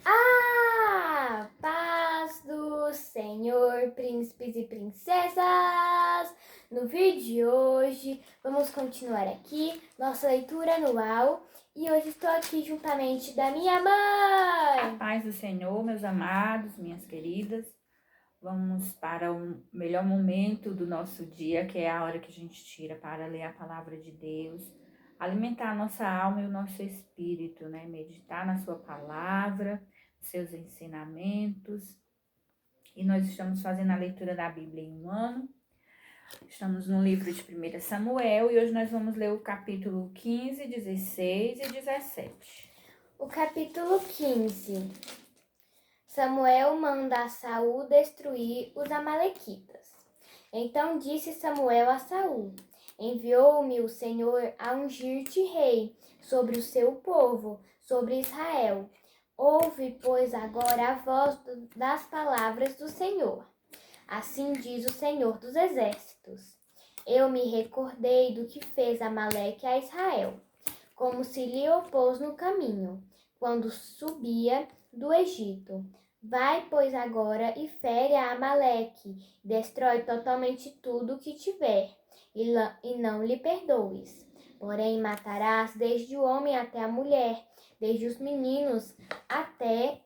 A paz do Senhor, príncipes e princesas! No vídeo de hoje, vamos continuar aqui nossa leitura anual e hoje estou aqui juntamente da minha mãe! A paz do Senhor, meus amados, minhas queridas. Vamos para o melhor momento do nosso dia, que é a hora que a gente tira para ler a palavra de Deus, alimentar a nossa alma e o nosso espírito, né? Meditar na sua palavra, seus ensinamentos. E nós estamos fazendo a leitura da Bíblia em um ano. Estamos no livro de 1 Samuel e hoje nós vamos ler o capítulo 15, 16 e 17. O capítulo 15. Samuel manda Saul destruir os amalequitas. Então disse Samuel a Saul: Enviou-me o Senhor a ungir-te rei sobre o seu povo, sobre Israel. Ouve, pois, agora a voz das palavras do Senhor. Assim diz o Senhor dos Exércitos: Eu me recordei do que fez Amaleque a Israel, como se lhe opôs no caminho, quando subia do Egito. Vai, pois, agora e fere a Amaleque, destrói totalmente tudo o que tiver, e não lhe perdoes. Porém, matarás desde o homem até a mulher, desde os meninos até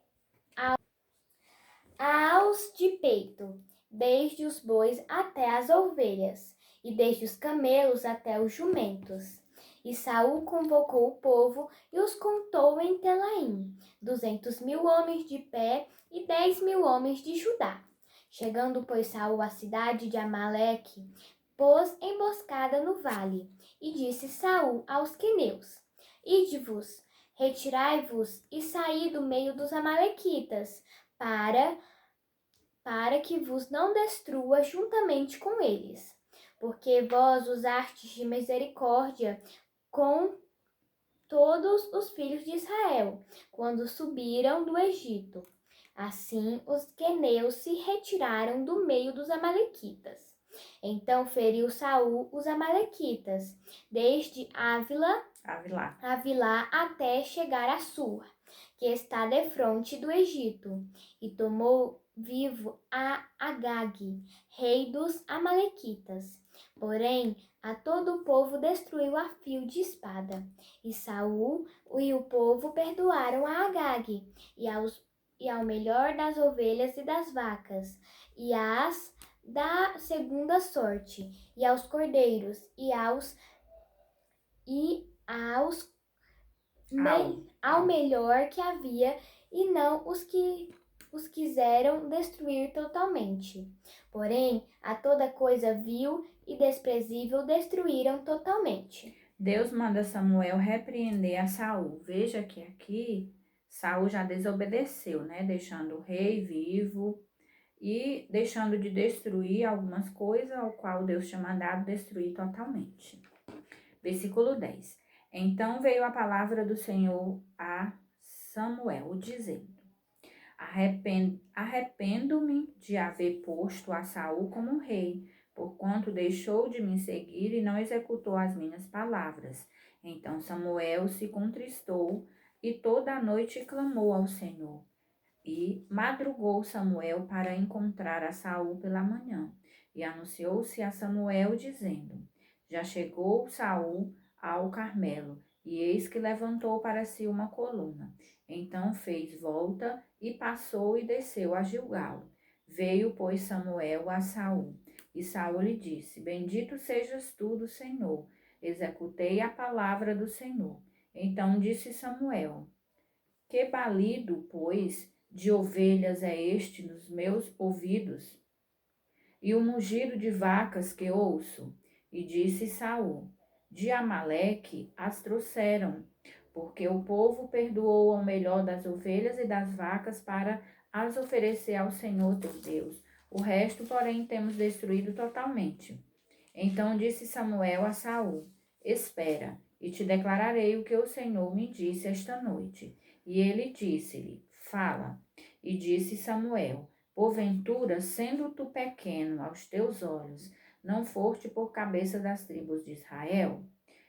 aos de peito, desde os bois até as ovelhas, e desde os camelos até os jumentos. E Saul convocou o povo e os contou em Telaim, 200.000 homens de pé e 10.000 homens de Judá. Chegando, pois, Saul à cidade de Amaleque, pôs emboscada no vale, e disse Saul aos queneus: Ide-vos, retirai-vos e saí do meio dos amalequitas, para que vos não destrua juntamente com eles. Porque vós usastes de misericórdia com todos os filhos de Israel, quando subiram do Egito. Assim os queneus se retiraram do meio dos amalequitas. Então feriu Saul os amalequitas, desde Ávila até chegar a Sur, que está defronte do Egito, e tomou vivo a Agag, rei dos amalequitas. Porém, a todo o povo destruiu a fio de espada. E Saul e o povo perdoaram a Agag, e ao melhor das ovelhas e das vacas, e às da segunda sorte, e aos cordeiros, ao melhor que havia, e não os quiseram destruir totalmente. Porém, a toda coisa vil e desprezível destruíram totalmente. Deus manda Samuel repreender a Saul. Veja que aqui Saul já desobedeceu, né? Deixando o rei vivo e deixando de destruir algumas coisas ao qual Deus tinha mandado destruir totalmente. Versículo 10. Então veio a palavra do Senhor a Samuel, dizendo: Arrependo-me de haver posto a Saul como rei, porquanto deixou de me seguir e não executou as minhas palavras. Então Samuel se contristou e toda a noite clamou ao Senhor. E madrugou Samuel para encontrar a Saul pela manhã. E anunciou-se a Samuel, dizendo: Já chegou Saul ao Carmelo, e eis que levantou para si uma coluna. Então fez volta e passou e desceu a Gilgal. Veio, pois, Samuel a Saul. E Saul lhe disse: Bendito sejas tu do Senhor. Executei a palavra do Senhor. Então disse Samuel: Que balido, pois, de ovelhas é este nos meus ouvidos? E o mugido de vacas que ouço? E disse Saul: De Amaleque as trouxeram, porque o povo perdoou ao melhor das ovelhas e das vacas para as oferecer ao Senhor teu Deus. O resto, porém, temos destruído totalmente. Então disse Samuel a Saul: Espera, e te declararei o que o Senhor me disse esta noite. E ele disse-lhe: Fala. E disse Samuel: Porventura, sendo tu pequeno aos teus olhos, não foste por cabeça das tribos de Israel?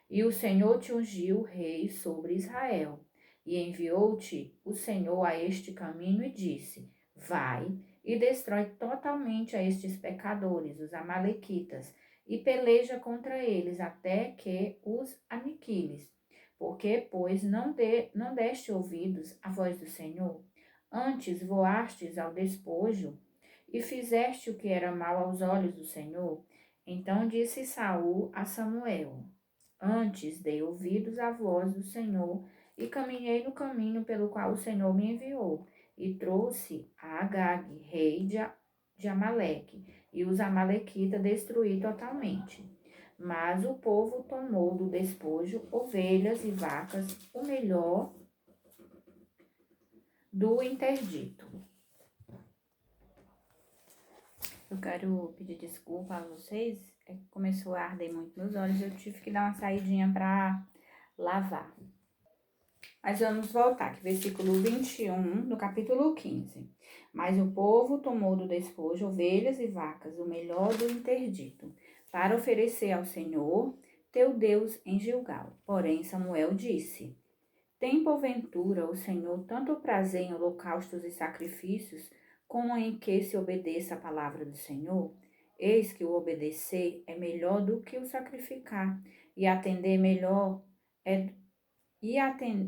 E o Senhor te ungiu rei sobre Israel. E enviou-te o Senhor a este caminho e disse: Vai e destrói totalmente a estes pecadores, os amalequitas, e peleja contra eles até que os aniquiles. Porque, pois, não deste ouvidos à voz do Senhor? Antes voastes ao despojo e fizeste o que era mal aos olhos do Senhor? Então disse Saul a Samuel: Antes dei ouvidos à voz do Senhor e caminhei no caminho pelo qual o Senhor me enviou, e trouxe a Agag, rei de Amaleque, e os amalequitas destruí totalmente. Mas o povo tomou do despojo ovelhas e vacas, o melhor do interdito. Eu quero pedir desculpa a vocês, é que começou a arder muito meus olhos, eu tive que dar uma saidinha para lavar. Mas vamos voltar aqui, versículo 21, do capítulo 15. Mas o povo tomou do despojo ovelhas e vacas, o melhor do interdito, para oferecer ao Senhor, teu Deus, em Gilgal. Porém, Samuel disse: Tem porventura o Senhor tanto prazer em holocaustos e sacrifícios, como em que se obedeça a palavra do Senhor? Eis que o obedecer é melhor do que o sacrificar, e atender melhor é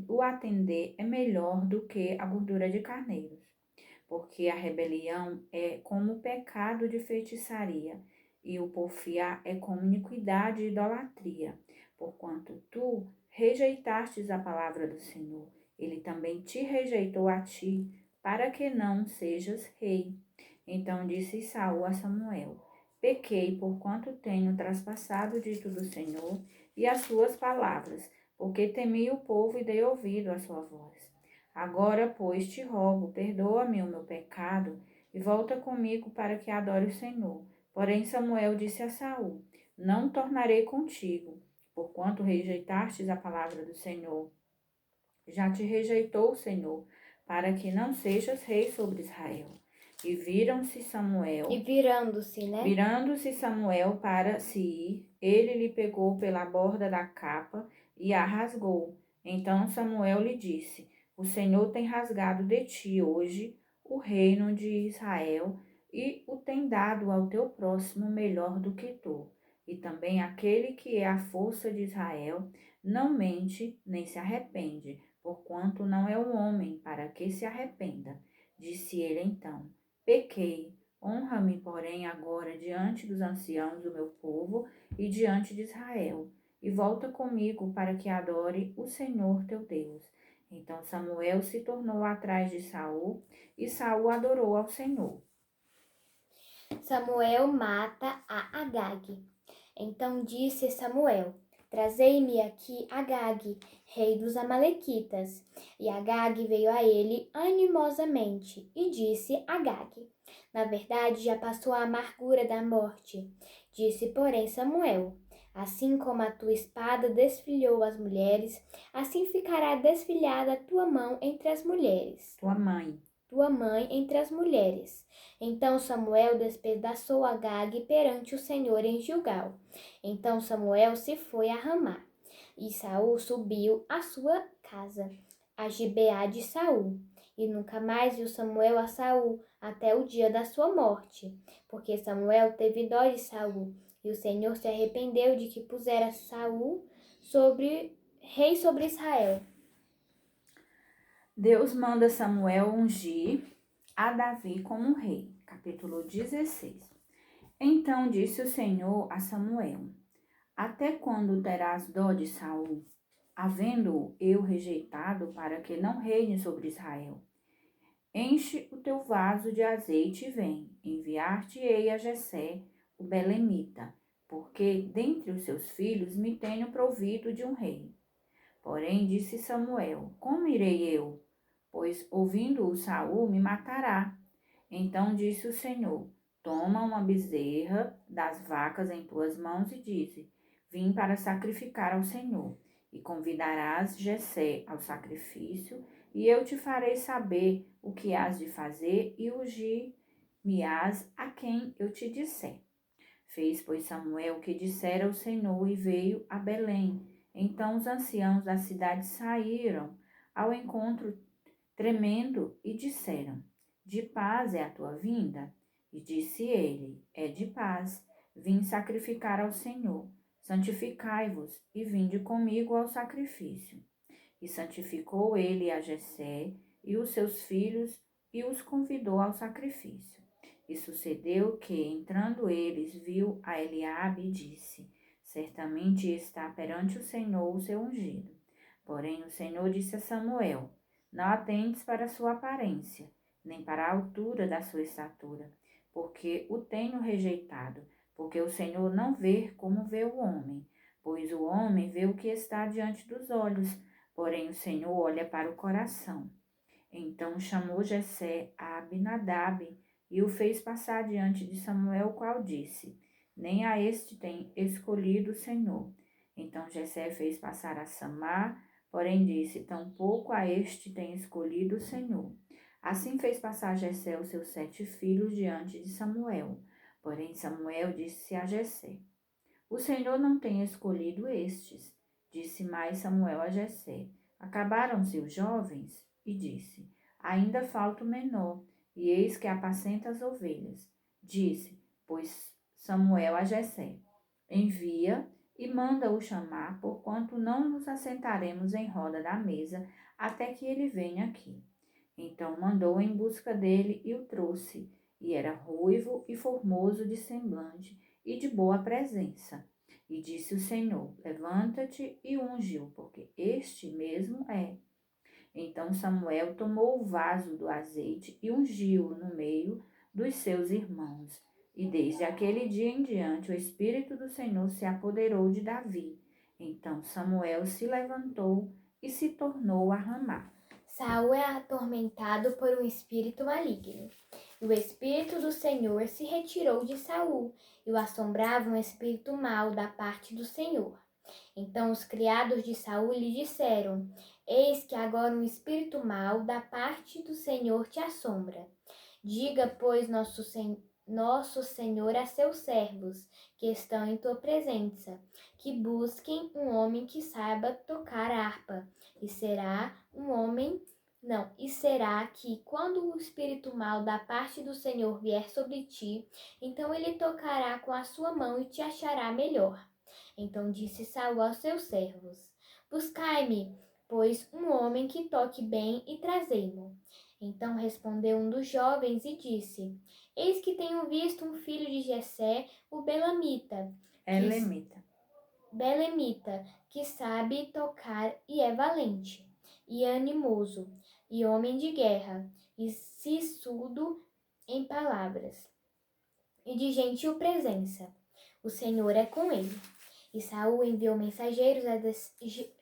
o atender é melhor do que a gordura de carneiros, porque a rebelião é como o pecado de feitiçaria, e o porfiar é como iniquidade e idolatria. Porquanto tu rejeitastes a palavra do Senhor, ele também te rejeitou a ti, para que não sejas rei. Então disse Saul a Samuel: Pequei, porquanto tenho traspassado o dito do Senhor e as suas palavras, porque temi o povo e dei ouvido à sua voz. Agora, pois, te rogo, perdoa-me o meu pecado e volta comigo para que adore o Senhor. Porém, Samuel disse a Saul: Não tornarei contigo, porquanto rejeitastes a palavra do Senhor. Já te rejeitou o Senhor, para que não sejas rei sobre Israel. E viram-se Samuel. E virando-se, né? Virando-se Samuel para se ir, ele lhe pegou pela borda da capa e a rasgou. Então Samuel lhe disse: O Senhor tem rasgado de ti hoje o reino de Israel e o tem dado ao teu próximo melhor do que tu. E também aquele que é a força de Israel não mente nem se arrepende, porquanto não é um homem para que se arrependa. Disse ele então: Pequei. Honra-me, porém, agora diante dos anciãos do meu povo e diante de Israel, e volta comigo para que adore o Senhor teu Deus. Então Samuel se tornou atrás de Saul, e Saul adorou ao Senhor. Samuel mata a Agag. Então disse Samuel: Trazei-me aqui Agag, rei dos amalequitas. E Agag veio a ele animosamente, e disse Agag: Na verdade, já passou a amargura da morte. Disse, porém, Samuel: Assim como a tua espada desfilhou as mulheres, assim ficará desfilhada a tua mão entre as mulheres. Tua mãe entre as mulheres. Então Samuel despedaçou Agag perante o Senhor em Gilgal. Então Samuel se foi a Ramá, e Saul subiu à sua casa, a Gibeá de Saul. E nunca mais viu Samuel a Saul até o dia da sua morte, porque Samuel teve dó de Saul, e o Senhor se arrependeu de que pusera Saul rei sobre Israel. Deus manda Samuel ungir a Davi como rei. Capítulo 16. Então disse o Senhor a Samuel: Até quando terás dó de Saul, havendo-o eu rejeitado para que não reine sobre Israel? Enche o teu vaso de azeite e vem, enviar-te-ei a Jessé, o belemita, porque dentre os seus filhos me tenho provido de um rei. Porém disse Samuel: Como irei eu? Pois ouvindo-o Saul me matará. Então disse o Senhor: Toma uma bezerra das vacas em tuas mãos e dize: Vim para sacrificar ao Senhor. E convidarás Jessé ao sacrifício, e eu te farei saber o que hás de fazer, e ungir-me-ás a quem eu te disser. Fez, pois, Samuel o que dissera o Senhor, e veio a Belém. Então os anciãos da cidade saíram ao encontro tremendo e disseram: De paz é a tua vinda? E disse ele: É de paz. Vim sacrificar ao Senhor. Santificai-vos e vinde comigo ao sacrifício. E santificou ele a Jessé e os seus filhos e os convidou ao sacrifício. E sucedeu que, entrando eles, viu a Eliabe e disse: Certamente está perante o Senhor o seu ungido. Porém o Senhor disse a Samuel: Não atentes para a sua aparência, nem para a altura da sua estatura, porque o tenho rejeitado, porque o Senhor não vê como vê o homem, pois o homem vê o que está diante dos olhos, porém o Senhor olha para o coração. Então chamou Jessé a Abinadab e o fez passar diante de Samuel, o qual disse: Nem a este tem escolhido o Senhor. Então Jessé fez passar a Samar, porém disse: Tampouco a este tem escolhido o Senhor. Assim fez passar Jessé os seus 7 filhos diante de Samuel. Porém Samuel disse a Jessé: O Senhor não tem escolhido estes. Disse mais Samuel a Jessé: Acabaram-se os jovens? E disse: Ainda falta o menor, e eis que apacenta as ovelhas. Disse, pois, Samuel a Jessé: Envia e manda-o chamar, porquanto não nos assentaremos em roda da mesa até que ele venha aqui. Então mandou em busca dele e o trouxe, e era ruivo e formoso de semblante e de boa presença. E disse o Senhor: Levanta-te e unge-o, porque este mesmo é. Então Samuel tomou o vaso do azeite e ungiu-o no meio dos seus irmãos. E desde aquele dia em diante o Espírito do Senhor se apoderou de Davi. Então Samuel se levantou e se tornou a Ramá. Saul é atormentado por um espírito maligno. E o Espírito do Senhor se retirou de Saul, e o assombrava um espírito mau da parte do Senhor. Então os criados de Saul lhe disseram: Eis que agora um espírito mau da parte do Senhor te assombra. Diga, pois, nosso Senhor a seus servos, que estão em tua presença, que busquem um homem que saiba tocar harpa, e será que quando o espírito mau da parte do Senhor vier sobre ti, então ele tocará com a sua mão e te achará melhor. Então disse Saul aos seus servos: Buscai-me, pois, um homem que toque bem e trazei-mo. Então respondeu um dos jovens e disse: Eis que tenho visto um filho de Jessé, o Belemita, que sabe tocar e é valente, e animoso, e homem de guerra, e sisudo em palavras, e de gentil presença. O Senhor é com ele. E Saul enviou mensageiros a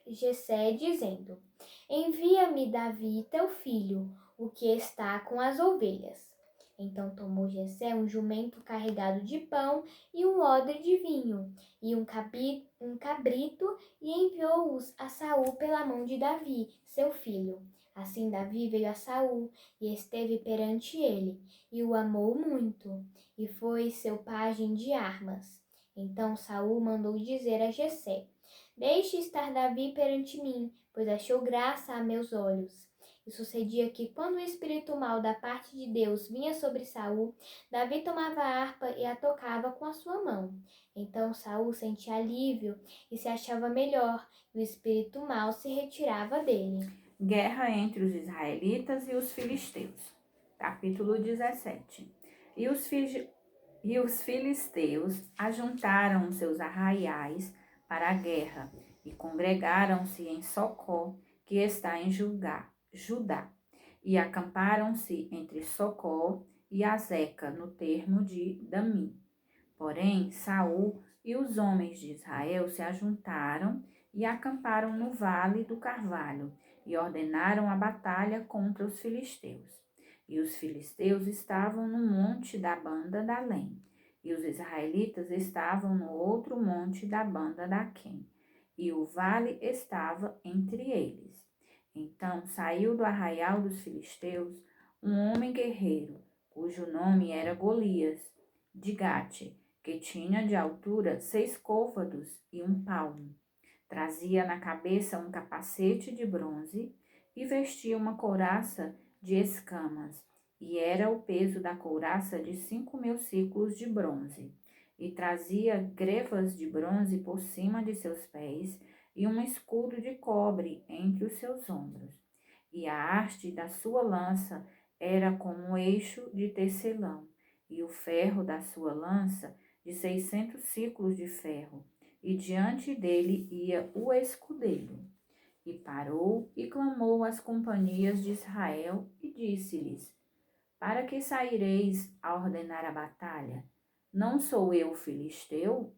Jessé, dizendo: Envia-me Davi, teu filho, o que está com as ovelhas. Então tomou Jessé um jumento carregado de pão e um odre de vinho, e um cabrito, e enviou-os a Saul pela mão de Davi, seu filho. Assim Davi veio a Saul e esteve perante ele, e o amou muito, e foi seu pajem de armas. Então Saul mandou dizer a Jessé: Deixe estar Davi perante mim, pois achou graça a meus olhos. E sucedia que, quando o espírito mau da parte de Deus vinha sobre Saul, Davi tomava a harpa e a tocava com a sua mão. Então Saul sentia alívio e se achava melhor, e o espírito mau se retirava dele. Guerra entre os israelitas e os filisteus. Capítulo 17. E os filisteus ajuntaram seus arraiais para a guerra e congregaram-se em Socó, que está em Judá, e acamparam-se entre Socó e Azeca, no termo de Damim. Porém, Saul e os homens de Israel se ajuntaram e acamparam no vale do Carvalho e ordenaram a batalha contra os filisteus. E os filisteus estavam no monte da banda da Lém, e os israelitas estavam no outro monte da banda da Quém, e o vale estava entre eles. Então saiu do arraial dos filisteus um homem guerreiro, cujo nome era Golias, de Gate, que tinha de altura 6 côvados e 1 palmo. Trazia na cabeça um capacete de bronze e vestia uma couraça de escamas, e era o peso da couraça de 5.000 siclos de bronze. E trazia grevas de bronze por cima de seus pés, e um escudo de cobre entre os seus ombros. E a haste da sua lança era como um eixo de tecelão, e o ferro da sua lança de 600 ciclos de ferro, e diante dele ia o escudeiro. E parou e clamou às companhias de Israel e disse-lhes: Para que saireis a ordenar a batalha? Não sou eu filisteu?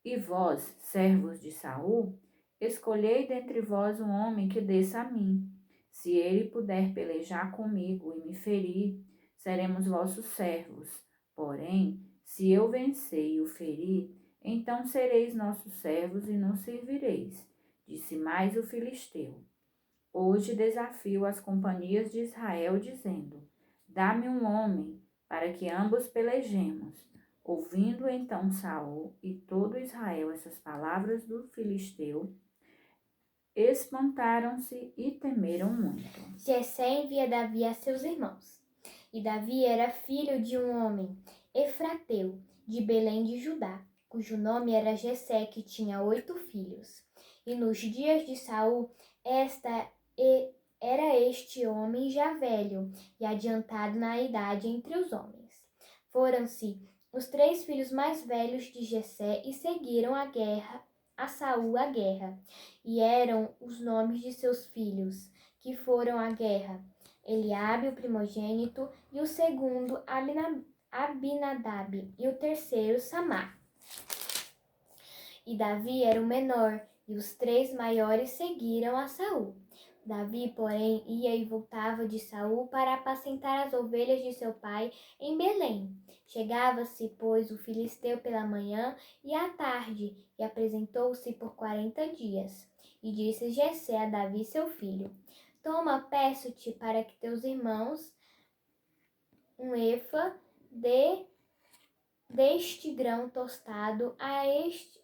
E vós, servos de Saul, escolhei dentre vós um homem que desça a mim. Se ele puder pelejar comigo e me ferir, seremos vossos servos. Porém, se eu vencer e o ferir, então sereis nossos servos e nos servireis. Disse mais o filisteu. Hoje desafio as companhias de Israel, dizendo: Dá-me um homem, para que ambos pelejemos. Ouvindo então Saul e todo Israel essas palavras do filisteu, espantaram-se e temeram muito. Jessé envia Davi a seus irmãos. E Davi era filho de um homem, Efrateu, de Belém de Judá, cujo nome era Jessé, que tinha 8 filhos. E nos dias de Saul, era este homem já velho e adiantado na idade entre os homens. Foram-se os 3 filhos mais velhos de Jessé e seguiram a Saul a guerra. E eram os nomes de seus filhos, que foram à guerra: Eliabe, o primogênito, e o segundo, Abinadab, e o terceiro, Samá. E Davi era o menor, e os 3 maiores seguiram a Saul. Davi, porém, ia e voltava de Saul para apacentar as ovelhas de seu pai em Belém. Chegava-se, pois, o filisteu pela manhã e à tarde, e apresentou-se por 40 dias. E disse Jessé a Davi, seu filho: Toma, peço-te, para que teus irmãos um efa deste grão tostado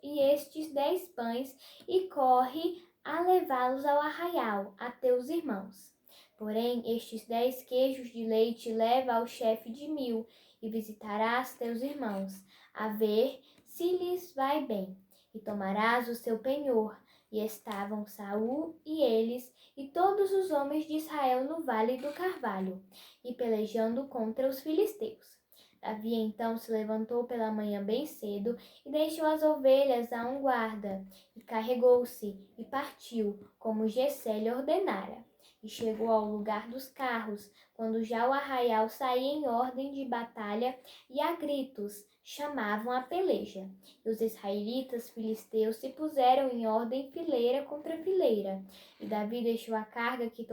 e estes 10 pães, e corre a levá-los ao arraial, a teus irmãos. Porém, estes 10 queijos de leite leva ao chefe de 1000, e visitarás teus irmãos, a ver se lhes vai bem, e tomarás o seu penhor. E estavam Saul e eles, e todos os homens de Israel no vale do Carvalho, e pelejando contra os filisteus. Davi então se levantou pela manhã bem cedo e deixou as ovelhas a um guarda, e carregou-se e partiu, como Jessé lhe ordenara. E chegou ao lugar dos carros, quando já o arraial saía em ordem de batalha, e a gritos chamavam a peleja. E os israelitas filisteus se puseram em ordem fileira contra fileira. E Davi deixou a carga que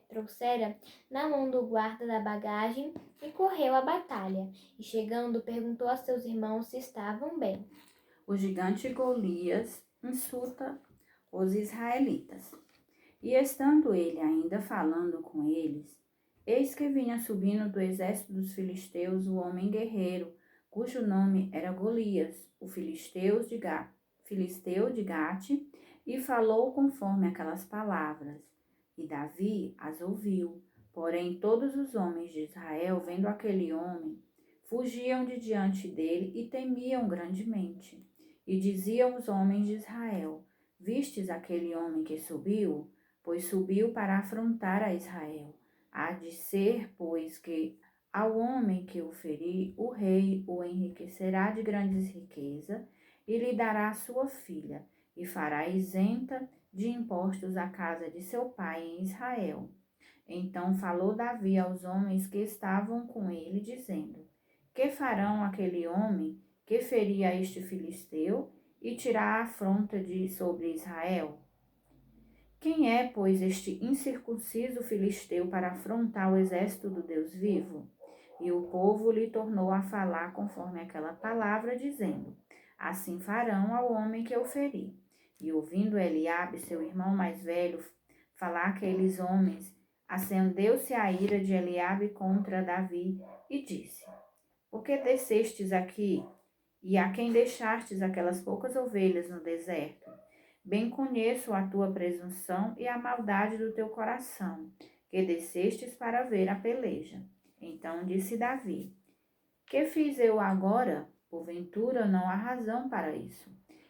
trouxera na mão do guarda da bagagem e correu à batalha. E chegando, perguntou a seus irmãos se estavam bem. O gigante Golias insulta os israelitas. E estando ele ainda falando com eles, eis que vinha subindo do exército dos filisteus o homem guerreiro, cujo nome era Golias, o filisteu de Gate, e falou conforme aquelas palavras. E Davi as ouviu. Porém, todos os homens de Israel, vendo aquele homem, fugiam de diante dele e temiam grandemente. E diziam os homens de Israel: Vistes aquele homem que subiu? Pois subiu para afrontar a Israel. Há de ser, pois, que ao homem que o ferir, o rei o enriquecerá de grandes riquezas e lhe dará sua filha, e fará isenta de impostos a casa de seu pai em Israel. Então falou Davi aos homens que estavam com ele, dizendo: Que farão aquele homem que feria este filisteu e tirar a afronta sobre Israel? Quem é, pois, este incircunciso filisteu para afrontar o exército do Deus vivo? E o povo lhe tornou a falar conforme aquela palavra, dizendo: Assim farão ao homem que eu feri. E ouvindo Eliabe, seu irmão mais velho, falar aqueles homens, acendeu-se a ira de Eliabe contra Davi e disse: Por que descestes aqui? E a quem deixastes aquelas poucas ovelhas no deserto? Bem conheço a tua presunção e a maldade do teu coração, que descestes para ver a peleja. Então disse Davi: Que fiz eu agora? Porventura não há razão para isso.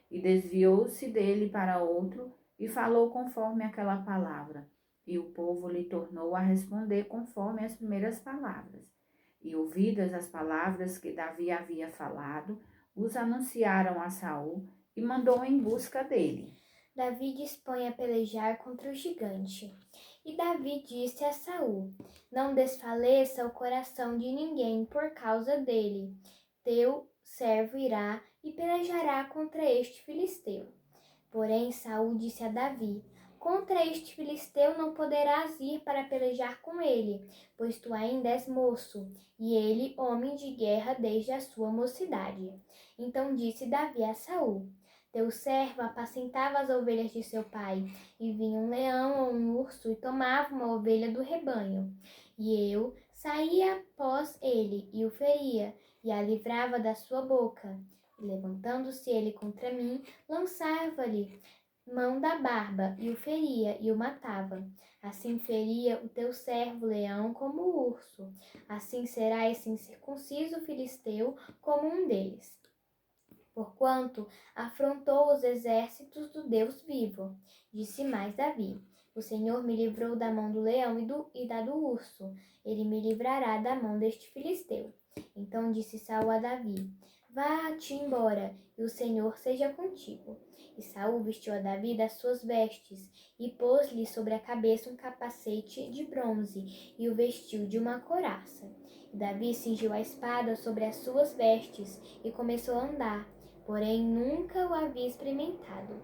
E desviou-se dele para outro e falou conforme aquela palavra. E o povo lhe tornou a responder conforme as primeiras palavras. E ouvidas as palavras que Davi havia falado, os anunciaram a Saul e mandou em busca dele. Davi dispõe a pelejar contra o gigante. E Davi disse a Saul: Não desfaleça o coração de ninguém por causa dele. Teu servo irá e pelejará contra este filisteu. Porém Saul disse a Davi: Contra este filisteu não poderás ir para pelejar com ele, pois tu ainda és moço, e ele homem de guerra desde a sua mocidade. Então disse Davi a Saul: Teu servo apacentava as ovelhas de seu pai, e vinha um leão ou um urso e tomava uma ovelha do rebanho. E eu saía após ele e o feria, e a livrava da sua boca. E levantando-se ele contra mim, lançava-lhe mão da barba, e o feria, e o matava. Assim feria o teu servo leão como o urso. Assim será esse incircunciso filisteu como um deles, porquanto afrontou os exércitos do Deus vivo. Disse mais Davi: O Senhor me livrou da mão do leão e da do urso. Ele me livrará da mão deste filisteu. Então disse Saul a Davi: Vá-te embora, e o Senhor seja contigo. E Saul vestiu a Davi das suas vestes, e pôs-lhe sobre a cabeça um capacete de bronze, e o vestiu de uma couraça. E Davi cingiu a espada sobre as suas vestes, e começou a andar, porém nunca o havia experimentado.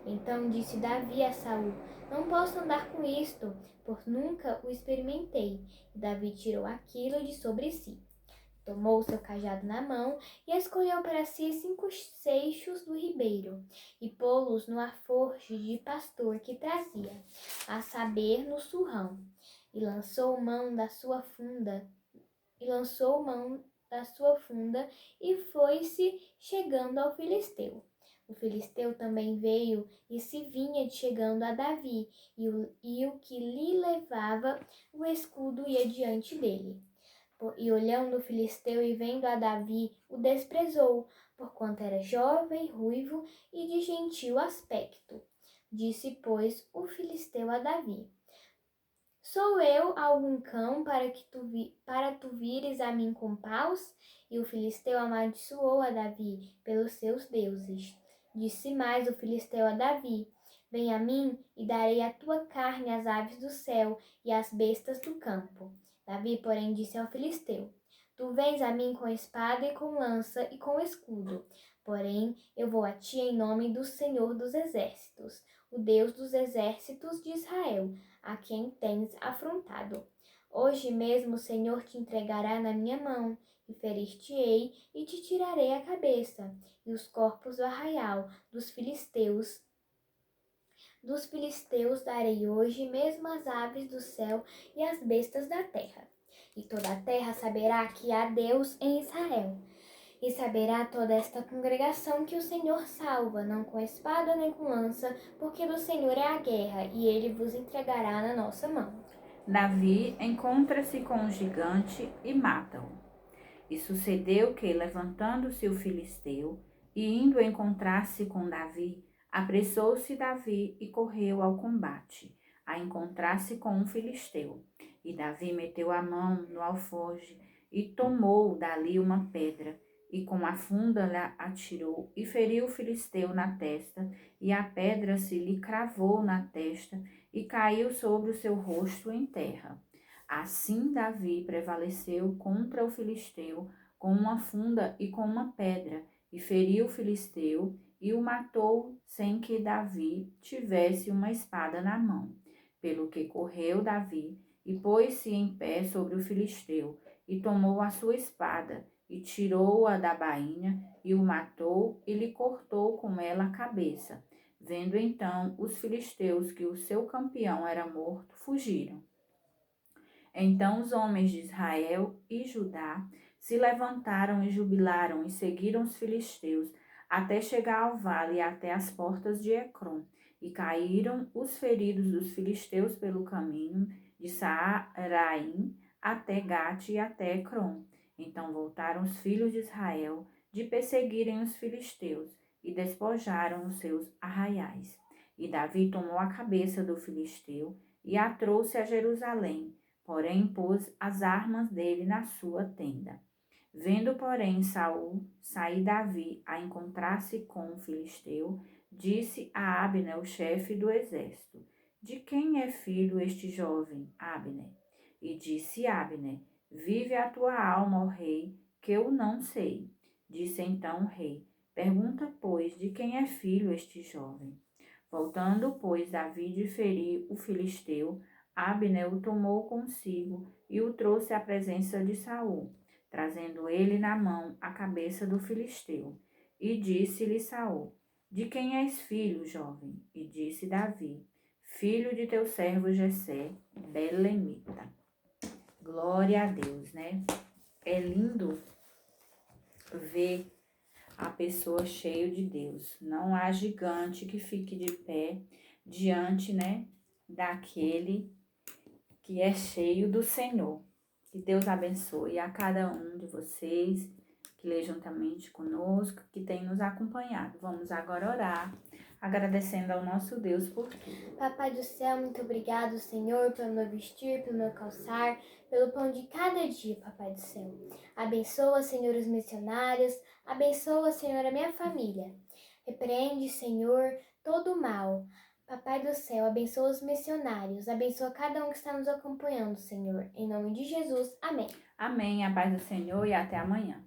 Então disse Davi a Saul: Não posso andar com isto, por nunca o experimentei. E Davi tirou aquilo de sobre si. Tomou seu cajado na mão e escolheu para si 5 seixos do ribeiro, e pô-los no alforje de pastor que trazia, a saber, no surrão, e lançou mão da sua funda, e foi-se chegando ao filisteu. O filisteu também veio e se vinha chegando a Davi, e o que lhe levava o escudo ia diante dele. E olhando o filisteu e vendo a Davi, o desprezou, porquanto era jovem, ruivo e de gentil aspecto. Disse, pois, o filisteu a Davi: Sou eu algum cão para tu vires a mim com paus? E o filisteu amaldiçoou a Davi pelos seus deuses. Disse mais o filisteu a Davi: Vem a mim e darei a tua carne às aves do céu e às bestas do campo. Davi, porém, disse ao filisteu: Tu vens a mim com espada e com lança e com escudo. Porém, eu vou a ti em nome do Senhor dos exércitos, o Deus dos exércitos de Israel, a quem tens afrontado. Hoje mesmo o Senhor te entregará na minha mão, e ferir-te-ei e te tirarei a cabeça, e os corpos do arraial dos filisteus darei hoje mesmo às aves do céu e às bestas da terra. E toda a terra saberá que há Deus em Israel. E saberá toda esta congregação que o Senhor salva, não com espada nem com lança, porque do Senhor é a guerra, e ele vos entregará na nossa mão. Davi encontra-se com o gigante e mata-o. E sucedeu que, levantando-se o filisteu e indo encontrar-se com Davi, apressou-se Davi e correu ao combate, a encontrar-se com um filisteu. E Davi meteu a mão no alforje e tomou dali uma pedra, e com a funda lhe atirou e feriu o filisteu na testa, e a pedra se lhe cravou na testa e caiu sobre o seu rosto em terra. Assim Davi prevaleceu contra o filisteu com uma funda e com uma pedra, e feriu o filisteu e o matou sem que Davi tivesse uma espada na mão. Pelo que correu Davi e pôs-se em pé sobre o filisteu, e tomou a sua espada, e tirou-a da bainha, e o matou, e lhe cortou com ela a cabeça. Vendo então os filisteus que o seu campeão era morto, fugiram. Então os homens de Israel e Judá se levantaram e jubilaram e seguiram os filisteus, até chegar ao vale e até as portas de Ecrom. E caíram os feridos dos filisteus pelo caminho de Saaraim até Gate e até Ecrom. Então voltaram os filhos de Israel de perseguirem os filisteus e despojaram os seus arraiais. E Davi tomou a cabeça do filisteu e a trouxe a Jerusalém, porém pôs as armas dele na sua tenda. Vendo, porém, Saul sair Davi a encontrar-se com o filisteu, disse a Abner, o chefe do exército: De quem é filho este jovem, Abner? E disse Abner: Vive a tua alma, ó rei, que eu não sei. Disse então o rei: Pergunta, pois, de quem é filho este jovem? Voltando, pois, Davi de ferir o filisteu, Abner o tomou consigo e o trouxe à presença de Saul, trazendo ele na mão a cabeça do filisteu. E disse-lhe Saul: De quem és filho, jovem? E disse Davi: Filho de teu servo Jessé, belemita. Glória a Deus, né? É lindo ver a pessoa cheia de Deus. Não há gigante que fique de pé diante, né, daquele que é cheio do Senhor. Que Deus abençoe a cada um de vocês que lê juntamente conosco, que tem nos acompanhado. Vamos agora orar, agradecendo ao nosso Deus por tudo. Papai do céu, muito obrigado, Senhor, pelo meu vestir, pelo meu calçar, pelo pão de cada dia, Papai do céu. Abençoa, Senhor, os missionários, abençoa, Senhor, a minha família. Repreende, Senhor, todo o mal. Papai do céu, abençoa os missionários, abençoa cada um que está nos acompanhando, Senhor. Em nome de Jesus, amém. Amém, a paz do Senhor e até amanhã.